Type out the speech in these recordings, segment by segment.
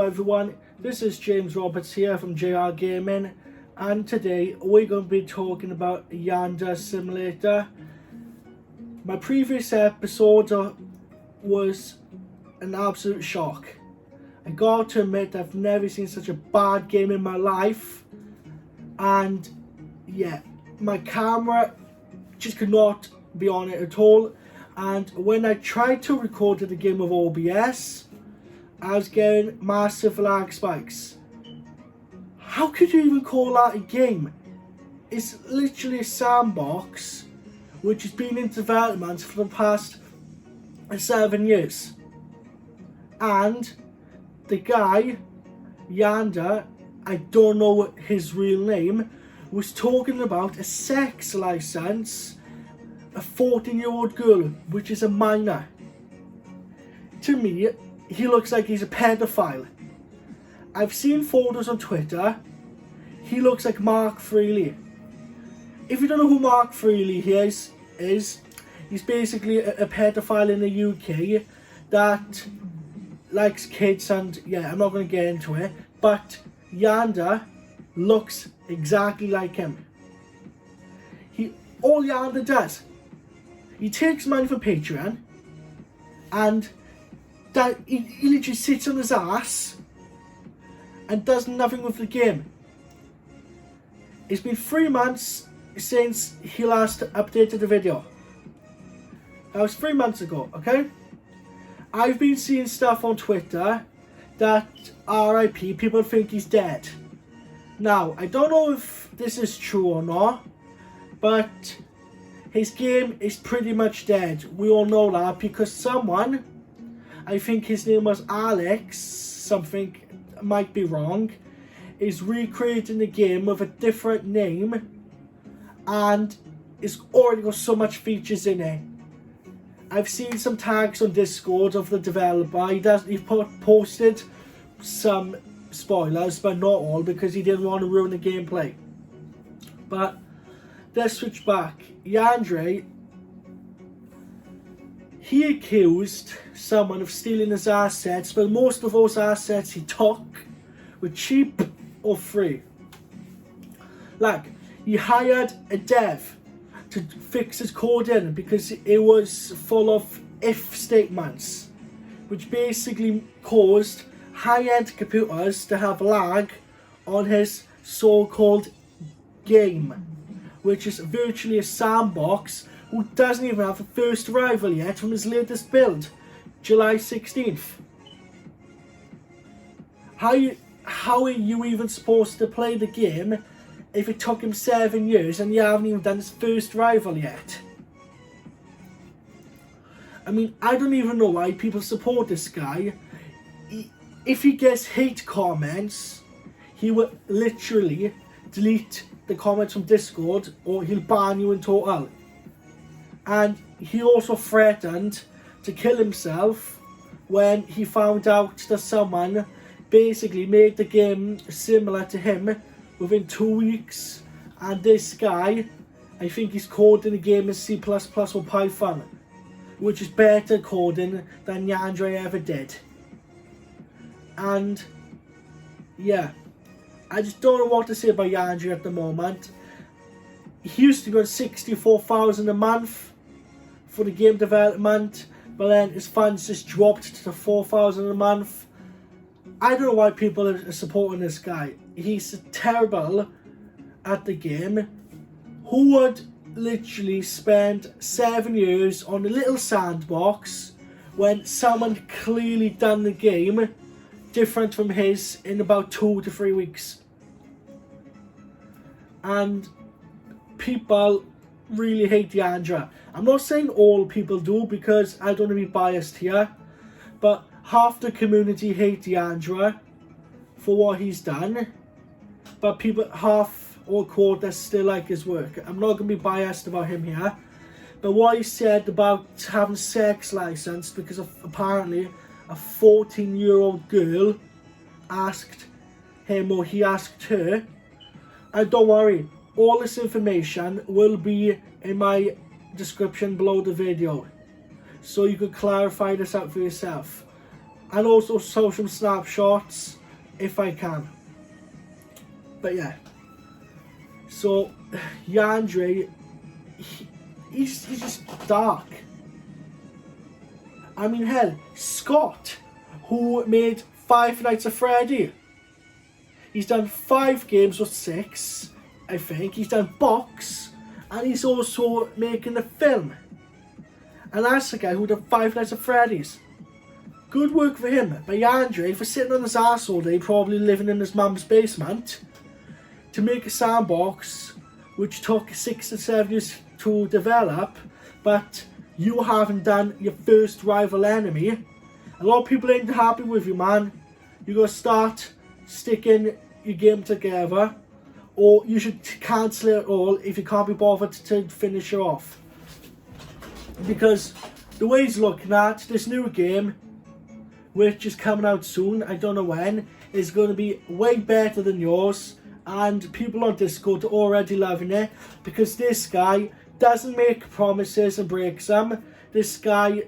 everyone, this is James Roberts here from JR Gaming, and today we're going to be talking about Yandere Simulator. My previous episode was an absolute shock. I got to admit I've never seen such a bad game in my life, and yeah, my camera just could not be on it at all, and when I tried to record the game with OBS, I was getting massive lag spikes. How could you even call that a game? It's literally a sandbox which has been in development for the past 7 years. And the guy, Yandere, I don't know his real name, was talking about a sex license, a 14-year-old girl, which is a minor. To me, he looks like he's a pedophile. I've seen photos on Twitter. He looks like Mark Freely. If you don't know who Mark Freely is he's basically a pedophile in the UK that likes kids, and yeah, I'm not going to get into it, but Yandere looks exactly like him. All Yandere does, he takes money from Patreon, and that he literally sits on his ass and does nothing with the game. It's been 3 months since he last updated the video. That was 3 months ago, okay? I've been seeing stuff on Twitter that RIP, people think he's dead. Now, I don't know if this is true or not, but his game is pretty much dead. We all know that because someone, I think his name was Alex, something, might be wrong, is recreating the game with a different name, and it's already got so much features in it. I've seen some tags on Discord of the developer. He posted some spoilers, but not all, because he didn't want to ruin the gameplay. But let's switch back. Yandere, he accused someone of stealing his assets, but most of those assets he took were cheap or free. Like, he hired a dev to fix his code in because it was full of if statements, which basically caused high-end computers to have lag on his so-called game, which is virtually a sandbox who doesn't even have the first arrival yet from his latest build, July 16th. How are you even supposed to play the game if it took him 7 years and you haven't even done his first rival yet? I mean, I don't even know why people support this guy. If he gets hate comments, he will literally delete the comments from Discord, or he'll ban you in total. And he also threatened to kill himself when he found out that someone basically made the game similar to him within 2 weeks. And this guy, I think he's coding the game in C++ or Python, which is better coding than Yandere ever did. And yeah, I just don't know what to say about Yandere at the moment. He used to go 64,000 a month for the game development, but then his funds just dropped to 4,000 a month. I don't know why people are supporting this guy. He's terrible at the game. Who would literally spend 7 years on a little sandbox when someone clearly done the game different from his in about 2 to 3 weeks? And people really hate Yandere. I'm not saying all people do, because I don't want to be biased here, but half the community hate Yandere for what he's done, but people, half or quarter, still like his work. I'm not going to be biased about him here, but what he said about having sex license because of apparently a 14-year-old girl asked him, or he asked her, and don't worry, all this information will be in my description below the video, so you could clarify this out for yourself. and also social snapshots if I can. But yeah, so Yandere, he's just dark. I mean, hell, Scott, who made Five Nights at Freddy, he's done 5 games or 6, I think. He's done Box, and he's also making a film. And that's the guy who did Five Nights at Freddy's. Good work for him. But Yandere, for sitting on his ass all day, probably living in his mum's basement, to make a sandbox which took 6 to 7 years to develop, but you haven't done your first rival enemy. A lot of people ain't happy with you, man. You gotta start sticking your game together, or you should cancel it all if you can't be bothered to finish it off. Because the way he's looking at this new game, which is coming out soon, I don't know when, is going to be way better than yours, and people on Discord are already loving it, because this guy doesn't make promises and breaks them. This guy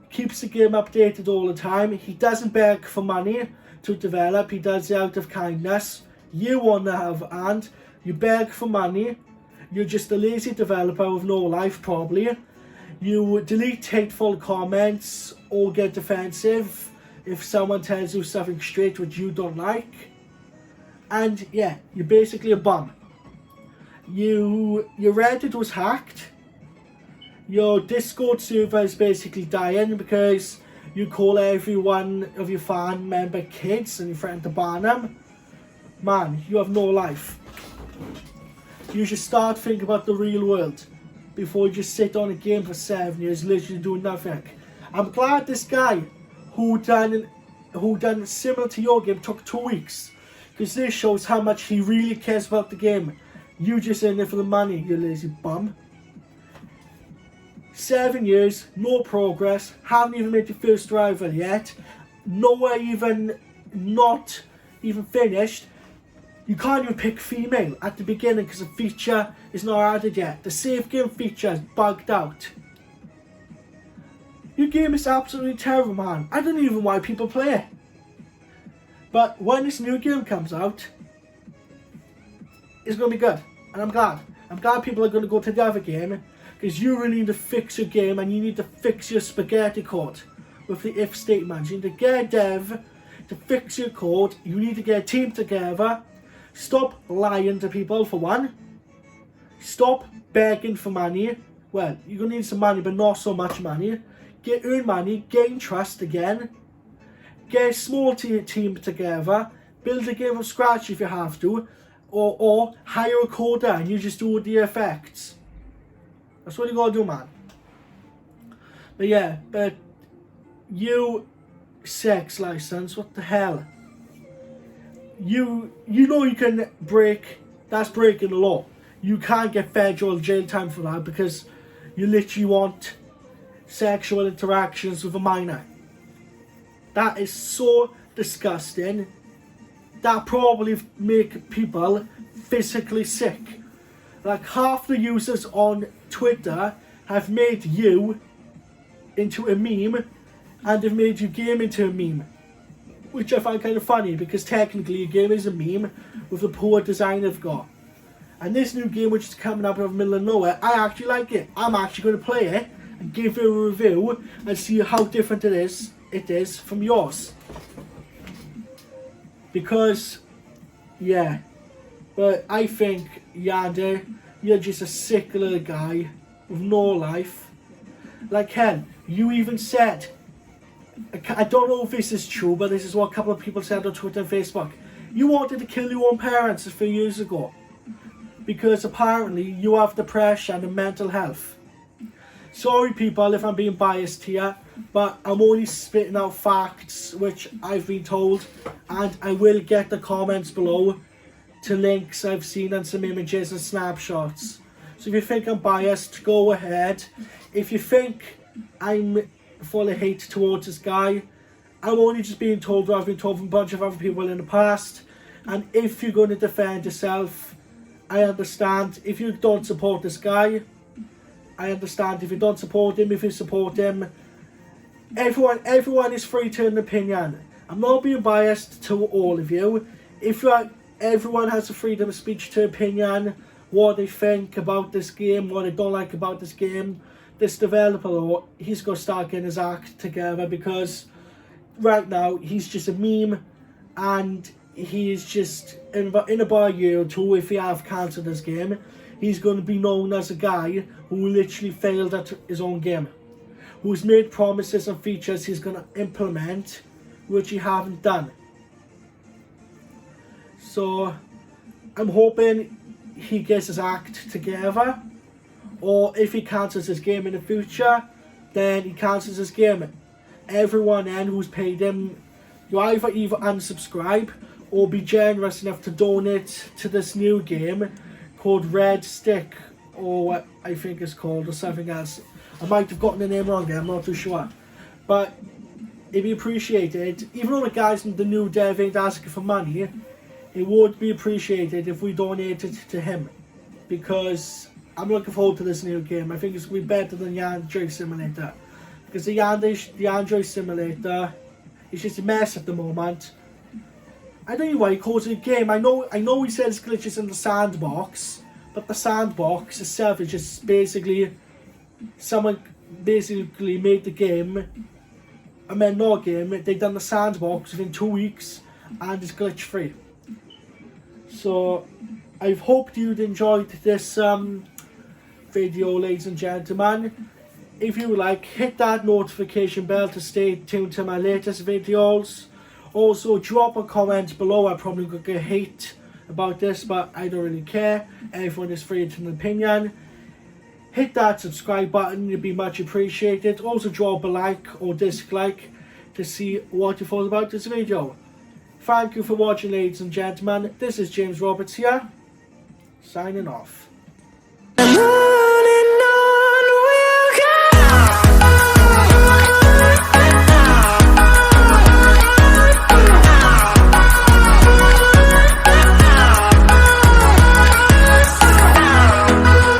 keeps the game updated all the time. He doesn't beg for money to develop, he does it out of kindness. You on the other hand, you beg for money, you're just a lazy developer with no life probably. You delete hateful comments or get defensive if someone tells you something straight which you don't like. And yeah, you're basically a bum. Your Reddit was hacked. Your Discord server is basically dying because you call every one of your fan member kids and you threaten to ban them. Man, you have no life. You should start thinking about the real world before you just sit on a game for 7 years literally doing nothing. I'm glad this guy who done similar to your game took 2 weeks, because this shows how much he really cares about the game. You just in it for the money, you lazy bum. 7 years, no progress, haven't even made your first rival yet, nowhere even, not even finished. You can't even pick female at the beginning because the feature is not added yet. The save game feature is bugged out. Your game is absolutely terrible, man. I don't even know why people play it. But when this new game comes out, it's going to be good. And I'm glad. I'm glad people are going to go to the other game, because you really need to fix your game and you need to fix your spaghetti code with the if statement. You need to get a dev to fix your code. You need to get a team together. Stop lying to people, for one. Stop begging for money. Well, you're going to need some money, but not so much money. Earn money, gain trust again. Get a small team together. Build a game from scratch if you have to. Or hire a coder and you just do the effects. That's what you got to do, man. But yeah, but you sex license, what the hell? You know you can break, that's breaking the law. You can't get federal jail time for that because you literally want sexual interactions with a minor. That is so disgusting. That probably make people physically sick. Like half the users on Twitter have made you into a meme, and they've made your game into a meme. Which I find kind of funny, because technically your game is a meme with the poor design they've got. And this new game, which is coming up out of the middle of nowhere, I actually like it. I'm actually going to play it and give it a review and see how different it is from yours. Because, yeah, but I think, Yandere, you're just a sick little guy with no life. Like hell, you even said, I don't know if this is true, but this is what a couple of people said on Twitter and Facebook. You wanted to kill your own parents a few years ago because apparently you have depression and mental health. Sorry people if I'm being biased here, but I'm only spitting out facts which I've been told, and I will get the comments below to links I've seen and some images and snapshots. So if you think I'm biased, go ahead. If you think I'm full of hate towards this guy, I'm only just being told what I've been told from a bunch of other people in the past. And if you're going to defend yourself, I understand. If you don't support this guy, I understand. If you don't support him, if you support him, Everyone is free to an opinion. I'm not being biased to all of you. If everyone has the freedom of speech to opinion, what they think about this game, what they don't like about this game, this developer, or he's going to start getting his act together, because right now he's just a meme, and he's just in about a year or two, if he have cancelled his game, he's going to be known as a guy who literally failed at his own game, who's made promises and features he's going to implement which he haven't done. So I'm hoping he gets his act together, or if he cancels his game in the future, then he cancels his game. Everyone then who's paid him, you either unsubscribe or be generous enough to donate to this new game called Red Stick, or what I think it's called, or something else. I might have gotten the name wrong there, I'm not too sure. But it'd be appreciated, even though the guys in the new dev ain't asking for money, it would be appreciated if we donated to him, because I'm looking forward to this new game. I think it's going to be better than Yandere Simulator, because the Yandere Simulator is just a mess at the moment. I don't know why he calls it a game. I know he says glitches in the sandbox, but the sandbox itself is just basically someone basically made the game, and then no game, they done the sandbox within 2 weeks and it's glitch free. So I've hoped you'd enjoyed this video, ladies and gentlemen. If you like, hit that notification bell to stay tuned to my latest videos. Also, drop a comment below. I'm probably going to get hate about this, but I don't really care. Everyone is free to an opinion. Hit that subscribe button, it'd be much appreciated. Also, drop a like or dislike to see what you thought about this video. Thank you for watching, ladies and gentlemen. This is James Roberts here, signing off.